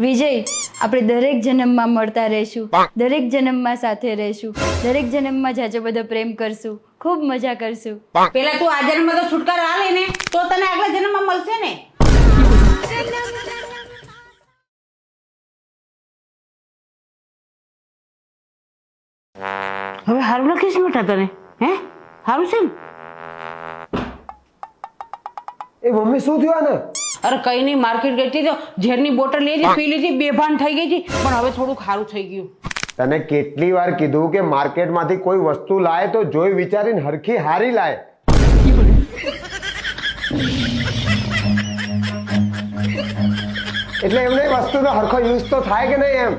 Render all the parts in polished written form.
વિજય, આપણે દરેક જન્મમાં મળતા રહીશું, દરેક જન્મમાં સાથે રહીશું, દરેક જન્મમાં જાજો બધો પ્રેમ કરશું, ખૂબ મજા કરશું. પેલા તું આ જન્મમાં તો છુટકારો આલે ને તો તને આગલા જન્મમાં મળશે ને. હવે હારું લખીશ બેટા તને? હે હારું છે ને? એ મમ્મી શું થયું આને? અરે કઈ નહીં, માર્કેટ ગઈ હતી તો ઝેરની બોટલ લીધી, પી લીધી, બેભાન થઈ ગઈ હતી, પણ હવે થોડુંક સારું થઈ ગયું. તને કેટલી વાર કીધું કે માર્કેટમાંથી કોઈ વસ્તુ લાય તો જોઈ વિચારીને હરખી હારી લાય. એટલે એમને વસ્તુનો હરખો યુઝ તો થાય કે નહીં એમ.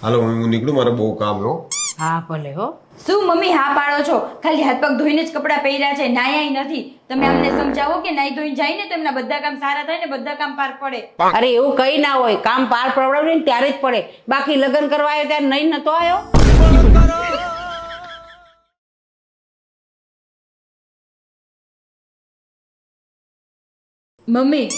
હાલો મમ્મી, હું નીકળું, મારે બહુ કામ નો. હા ભલે હો. શું મમ્મી હા પાડો છો? ખાલી હાથ પગ ધોઈને જ કપડાં પહેર્યા છે, નાયા નથી. તમે અમને સમજાવો કે નાઈ ધોઈને જાય ને તો એમના બધા કામ સારા થાય ને બધા કામ પાર પડે. અરે એવું કઈ ના હોય, કામ પાર પડાવે ને ત્યારે જ પડે, બાકી લગ્ન કરવા આવ્યો ત્યારે નહીં નતો આવ્યો. મમ્મી,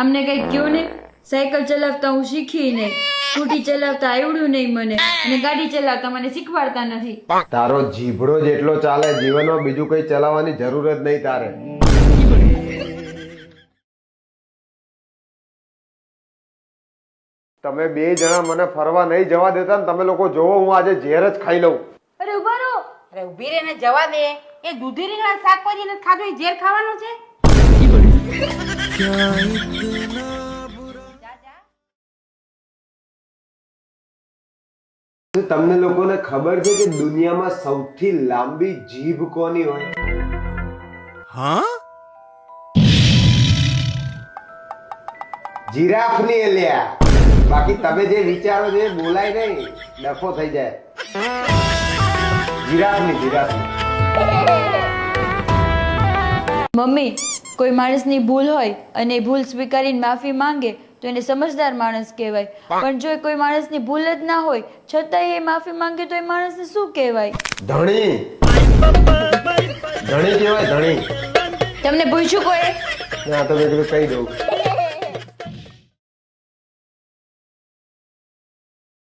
અમને કઈ કયો ને. સાયકલ ચલાવતા હું શીખી નહીં, સ્કૂટી ચલાવતા આવડ્યું નહીં મને, અને ગાડી ચલાવતા મને શીખવાડતા નથી. તારો જીભડો જેટલો ચાલે જીવનમાં બીજું કઈ ચલાવવાની જરૂર જ નહીં તારે. તમે બે જણા મને ફરવા નહીં જવા દેતા ને તમે લોકો જોવો, હું આજે ઝેર જ ખાઈ લઉં. અરે ઉભા રહો. અરે ઉભી રહીને જવા દે, એ દૂધી રીંગણા શાકભાજી ને ખાધું એ ઝેર ખાવાનું છે. તમને લોકોને ખબર છે કે દુનિયામાં સૌથી લાંબી જીભ કોની હોય? જીરાફની એલ્યા. બાકી તમે જે વિચારો છો એ બોલાય નહીં, ડફો થઈ જાય. જીરાફની. મમ્મી, કોઈ માણસની ભૂલ હોય અને એ ભૂલ સ્વીકારીને માફી માંગે તો એને સમજદાર માણસ કહેવાય. પણ જો કોઈ માણસની ભૂલ જ ના હોય છતાંય એ માફી માંગે તો એ માણસને શું કહેવાય? ધણી કહેવાય, ધણી. તમને પૂછ્યું કોઈ? ના તો મેં કીધું કહી દઉં.